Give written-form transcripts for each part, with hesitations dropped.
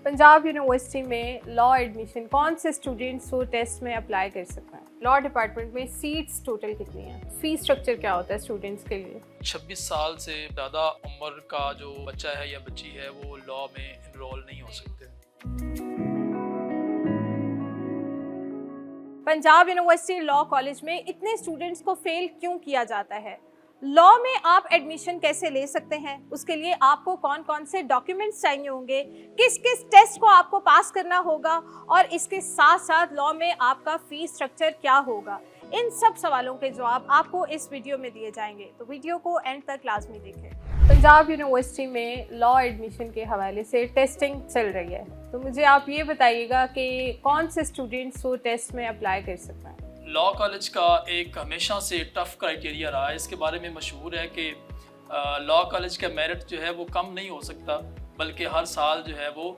Punjab university में law admission कौन से स्टूडेंट्स वो टेस्ट में अप्लाई कर सकते हैं? लॉ डिपार्टमेंट में सीट्स टोटल कितनी हैं? फीस स्ट्रक्चर क्या होता है स्टूडेंट्स के लिए? 26 साल से ज़्यादा उम्र का जो बच्चा है या बच्ची है वो लॉ में इनरोल नहीं हो सकते। पंजाब यूनिवर्सिटी लॉ कॉलेज में इतने स्टूडेंट्स को फेल क्यों किया जाता है? लॉ में आप एडमिशन कैसे ले सकते हैं? उसके लिए आपको कौन कौन से डॉक्यूमेंट्स चाहिए होंगे, किस किस टेस्ट को आपको पास करना होगा और इसके साथ साथ लॉ में आपका फीस स्ट्रक्चर क्या होगा, इन सब सवालों के जवाब आपको इस वीडियो में दिए जाएंगे, तो वीडियो को एंड तक लाजमी देखें। पंजाब यूनिवर्सिटी में लॉ एडमिशन के हवाले से टेस्टिंग चल रही है, तो मुझे आप ये बताइएगा कि कौन से स्टूडेंट्स वो टेस्ट में अप्लाई कर सकते हैं? लॉ कॉलेज का एक हमेशा से टफ क्राइटेरिया रहा है। इसके बारे में मशहूर है कि लॉ कॉलेज का मेरिट जो है वो कम नहीं हो सकता, बल्कि हर साल जो है वो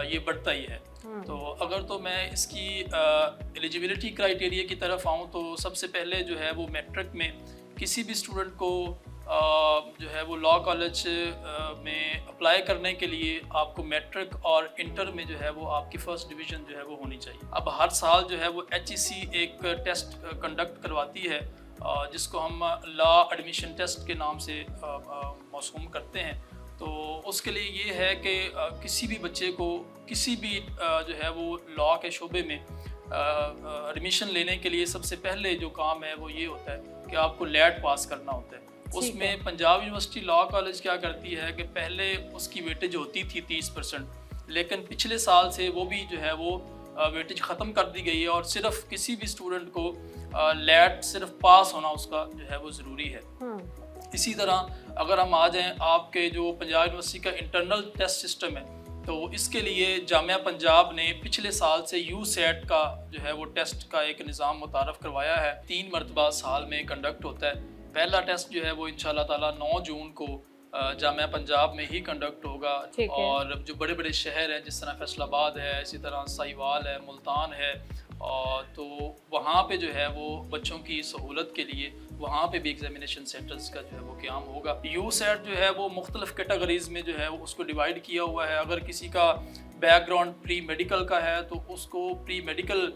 ये बढ़ता ही है। तो अगर तो मैं इसकी एलिजिबिलिटी क्राइटेरिया की तरफ आऊँ तो सबसे पहले जो है वो मैट्रिक में किसी भी स्टूडेंट को जो है वो लॉ कॉलेज में अप्लाई करने के लिए आपको मैट्रिक और इंटर में जो है वो आपकी फर्स्ट डिवीज़न जो है वो होनी चाहिए। अब हर साल जो है वो HEC एक टेस्ट कंडक्ट करवाती है जिसको हम लॉ एडमिशन टेस्ट के नाम से मौसूम करते हैं। तो उसके लिए ये है कि किसी भी बच्चे को किसी भी जो है वो लॉ के शोबे में एडमिशन लेने के लिए सबसे पहले जो काम है वो ये होता है कि आपको लैट पास करना होता है। उसमें पंजाब यूनिवर्सिटी लॉ कॉलेज क्या करती है कि पहले उसकी वेटेज होती थी 30%, लेकिन पिछले साल से वो भी जो है वो वेटेज ख़त्म कर दी गई है और सिर्फ किसी भी स्टूडेंट को लैट सिर्फ पास होना उसका जो है वो ज़रूरी है। इसी तरह अगर हम आ जाएँ आपके जो पंजाब यूनिवर्सिटी का इंटरनल टेस्ट सिस्टम है, तो इसके लिए जामिया पंजाब ने पिछले साल से यूसेट का जो है वो टेस्ट का एक निज़ाम मुतारफ़ करवाया है। 3 मरतबा साल में कंडक्ट होता है। पहला टेस्ट जो है वो इंशाल्लाह ताला 9 जून को जामिया पंजाब में ही कंडक्ट होगा और जो बड़े बड़े शहर हैं जिस तरह फैसलाबाद है, इसी तरह साहिवाल है, मुल्तान है, और तो वहाँ पे जो है वो बच्चों की सहूलत के लिए वहाँ पे भी एग्जामिनेशन सेंटर्स का जो है वो क़याम होगा। यूसेट जो है वो मुख्तलिफ़ कैटेगरीज़ में जो है वो उसको डिवाइड किया हुआ है। अगर किसी का बैकग्राउंड प्री मेडिकल का है तो उसको प्री मेडिकल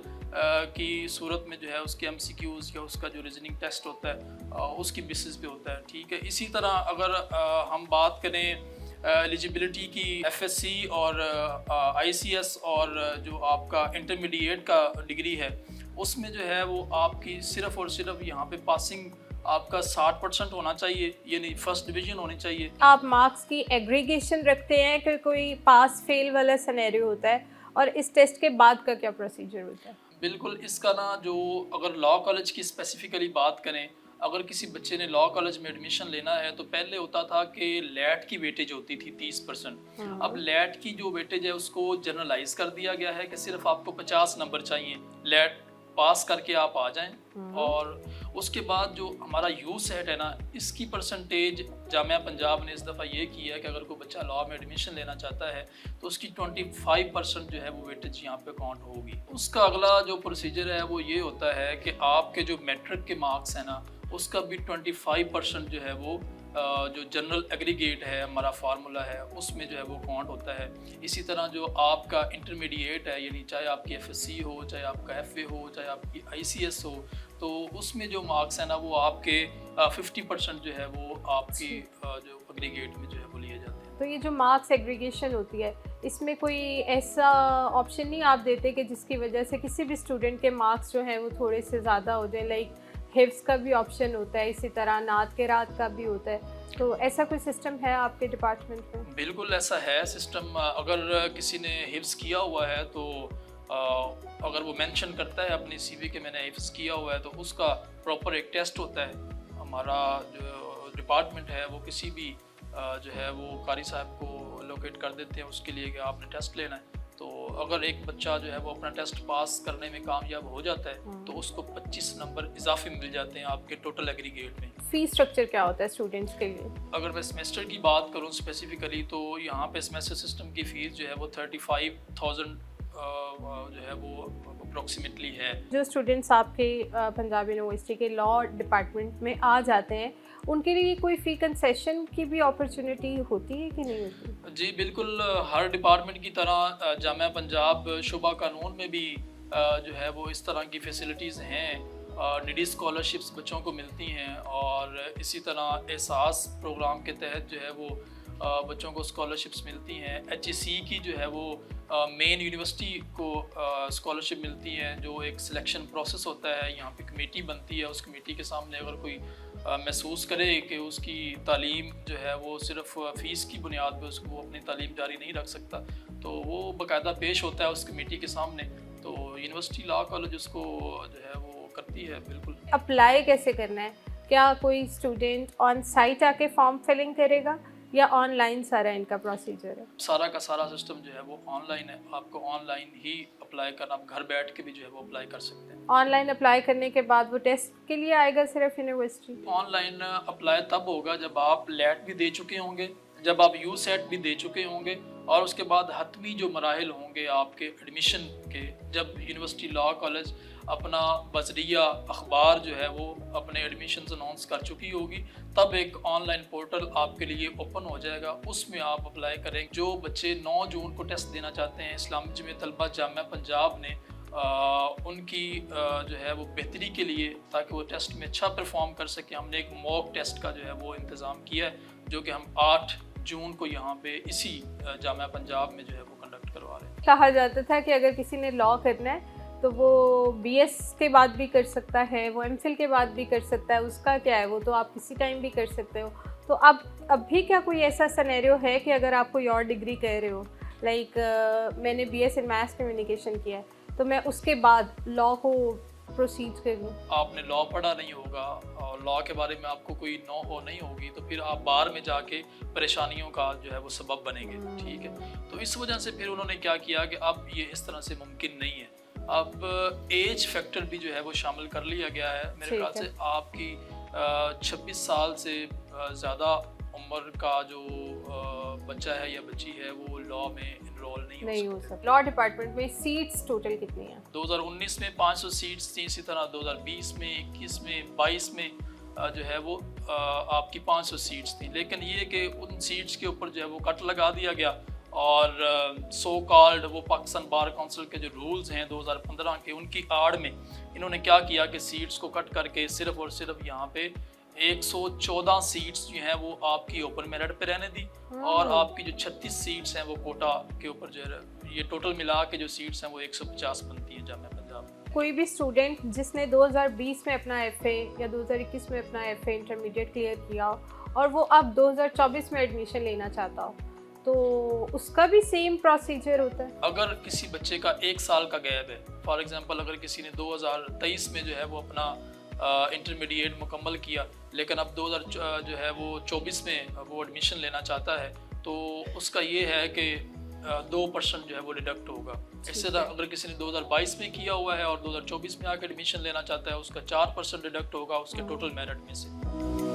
की सूरत में जो है उसके MCQs या उसका जो रीजनिंग टेस्ट होता है उसकी बेसिस पे होता है। ठीक है। इसी तरह अगर हम बात करें एलिजिबिलिटी की FSC और ICS और जो आपका इंटरमीडिएट का डिग्री है उसमें जो है वो आपकी सिर्फ़ और सिर्फ यहाँ पे पासिंग आपका 60% होना चाहिए, यानी फर्स्ट डिवीज़न होनी चाहिए। आप मार्क्स की एग्रीगेशन रखते हैं कि कोई पास फेल वाला सिनेरियो होता है, और इस टेस्ट के बाद का क्या प्रोसीजर होता है? बिल्कुल, इसका ना जो अगर लॉ कॉलेज की स्पेसिफ़िकली बात करें, अगर किसी बच्चे ने लॉ कॉलेज में एडमिशन लेना है तो पहले होता था कि लैट की वेटेज होती थी 30%। अब लैट की जो वेटेज है उसको जनरलाइज कर दिया गया है कि सिर्फ आपको 50 नंबर चाहिए, लैट पास करके आप आ जाएं। और उसके बाद जो हमारा यूसेट है ना, इसकी परसेंटेज जामिया पंजाब ने इस दफ़ा ये की है कि अगर कोई बच्चा लॉ में एडमिशन लेना चाहता है तो उसकी 25% जो है वो वेटेज यहाँ पे काउंट होगी। उसका अगला जो प्रोसीजर है वो ये होता है कि आपके जो मैट्रिक के मार्क्स हैं ना उसका भी 25% जो है वो जो जनरल एग्रीगेट है हमारा फार्मूला है उसमें जो है वो काउंट होता है। इसी तरह जो आपका इंटरमीडिएट है, यानी चाहे आपकी FSC हो, चाहे आपका FA हो, चाहे आपकी ICS हो, तो उसमें जो मार्क्स है ना वो आपके 50% जो है वो आपकी जो एग्रीगेट में जो है वो लिए जाते हैं। तो ये जो मार्क्स एग्रीगेशन होती है इसमें कोई ऐसा ऑप्शन नहीं आप देते कि जिसकी वजह से किसी भी स्टूडेंट के मार्क्स जो हैं वो थोड़े से ज़्यादा हो जाए? लाइक हिफ्स का भी ऑप्शन होता है, इसी तरह नात के रात का भी होता है, तो ऐसा कोई सिस्टम है आपके डिपार्टमेंट में? बिल्कुल ऐसा है सिस्टम। अगर किसी ने हिफ्स किया हुआ है तो अगर वो मेंशन करता है अपनी CV के मैंने हिफ्स किया हुआ है तो उसका प्रॉपर एक टेस्ट होता है। हमारा जो डिपार्टमेंट है वो किसी भी जो है वो कारी साहब को लोकेट कर देते हैं उसके लिए कि आपने टेस्ट लेना है। तो अगर एक बच्चा जो है वो अपना टेस्ट पास करने में कामयाब हो जाता है तो उसको 25 नंबर इजाफी मिल जाते हैं आपके टोटल एग्रीगेट में। फीस स्ट्रक्चर क्या होता है स्टूडेंट्स के लिए? अगर मैं सेमेस्टर की बात करूं स्पेसिफिकली तो यहाँ पे सेमेस्टर सिस्टम की फ़ीस जो है वो 35,000 जो है वो अप्रोक्सीमेटली है। जो स्टूडेंट्स आपके पंजाब यूनिवर्सिटी के लॉ डिपार्टमेंट में आ जाते हैं, उनके लिए कोई फ़ी कंसेशन की भी अपॉर्चुनिटी होती है कि नहीं होती? जी बिल्कुल, हर डिपार्टमेंट की तरह जामिया पंजाब शुबा कानून में भी जो है वो इस तरह की फैसिलिटीज़ हैं। निडी स्कॉलरशिप्स बच्चों को मिलती हैं और इसी तरह एहसास प्रोग्राम के तहत जो है वो बच्चों को स्कॉलरशिप्स मिलती हैं। HEC की जो है वो मेन यूनिवर्सिटी को स्कॉलरशिप मिलती है, जो एक सिलेक्शन प्रोसेस होता है। यहाँ पे कमेटी बनती है, उस कमेटी के सामने अगर कोई महसूस करे कि उसकी तालीम जो है वो सिर्फ फ़ीस की बुनियाद पे उसको वो अपनी तालीम जारी नहीं रख सकता, तो वो बाकायदा पेश होता है उस कमेटी के सामने। तो यूनिवर्सिटी लॉ कॉलेज उसको जो है वो करती है। बिल्कुल। अप्लाई कैसे करना है? क्या कोई स्टूडेंट ऑन साइट आके फॉर्म फिलिंग करेगा या ऑनलाइन सारा इनका प्रोसीजर है? सारा का सारा सिस्टम जो है वो ऑनलाइन है। आपको ऑनलाइन ही अप्लाई करना, आप घर बैठ के भी जो है वो अप्लाई कर सकते हैं। ऑनलाइन अप्लाई करने के बाद वो टेस्ट के लिए आएगा सिर्फ यूनिवर्सिटी? ऑनलाइन अप्लाई तब होगा जब आप लेट भी दे चुके होंगे, जब आप यूसेट भी दे चुके होंगे, और उसके बाद हतमी जो मराहिल होंगे आपके एडमिशन के, जब यूनिवर्सिटी लॉ कॉलेज अपना बजरिया अखबार जो है वो अपने एडमिशन्स अनाउंस कर चुकी होगी, तब एक ऑनलाइन पोर्टल आपके लिए ओपन हो जाएगा। उसमें आप अप्लाई करें। जो बच्चे 9 जून को टेस्ट देना चाहते हैं, इस्लामी जमीयत तलबा जामिया पंजाब ने उनकी जो है वो बेहतरी के लिए, ताकि वो टेस्ट में अच्छा परफॉर्म कर सके, हमने एक मॉक टेस्ट का जो है वो इंतज़ाम किया है, जो कि हम 8 जून को यहाँ पे इसी जामिया पंजाब में जो है वो कंडक्ट करवा रहे हैं। कहा जाता था कि अगर किसी ने लॉ करना है तो वो BS के बाद भी कर सकता है, वो MPhil के बाद भी कर सकता है, उसका क्या है, वो तो आप किसी टाइम भी कर सकते हो। तो अब भी क्या कोई ऐसा सिनेरियो है कि अगर आप कोई और डिग्री कर रहे हो, लाइक मैंने BS इन मैथ कम्युनिकेशन किया है, तो मैं उसके बाद लॉ को प्रोसीड कर लूँ? आपने लॉ पढ़ा नहीं होगा और लॉ के बारे में आपको कोई नो हो नहीं होगी, तो फिर आप बाहर में जाके परेशानियों का जो है वो सबब बनेंगे। ठीक है, तो इस वजह से फिर उन्होंने क्या किया कि अब ये इस तरह से मुमकिन नहीं है। अब एज फैक्टर भी जो है वो शामिल कर लिया गया है। मेरे ख्याल से आपकी 26 साल से ज़्यादा उम्र का जो बच्चा है या बच्ची है वो लॉ में इनरोल नहीं हो सकता। लॉ डिपार्टमेंट में सीट्स टोटल कितनी हैं? 2019 में 500 सीट्स थी, इसी तरह 2020 में, 21 में, 22 में जो है वो आपकी 500 सीट्स थी। लेकिन ये कि उन सीट्स के ऊपर जो है वो कट लगा दिया गया और सो कॉल्ड वो पाकिस्तान बार काउंसिल के जो रूल्स हैं 2015 के, उनकी आड़ में इन्होंने क्या किया कि सीट्स को कट करके सिर्फ और सिर्फ यहाँ पे 114 सीट्स जो हैं वो आपकी ओपन मेरिट पे रहने दी, और आपकी जो 36 सीट्स हैं वो कोटा के ऊपर जो है, ये टोटल मिला के जो सीट्स हैं वो 150 बनती हैं जामिया पंजाब। कोई भी स्टूडेंट जिसने 2020 में अपना FA या 2021 में अपना FA इंटरमीडिएट क्लियर किया और वो अब 2024 में एडमिशन लेना चाहता हो, तो उसका भी सेम प्रोसीजर होता है? अगर किसी बच्चे का 1 साल का गैप है, फॉर एग्जांपल अगर किसी ने 2023 में जो है वो अपना इंटरमीडिएट मुकम्मल किया, लेकिन अब 2024 में वो एडमिशन लेना चाहता है, तो उसका ये है कि 2% जो है वो डिडक्ट होगा। इससे अगर किसी ने 2022 में किया हुआ है और 2024 में आकर एडमिशन लेना चाहता है, उसका 4% डिडक्ट होगा उसके टोटल मेरिट में से।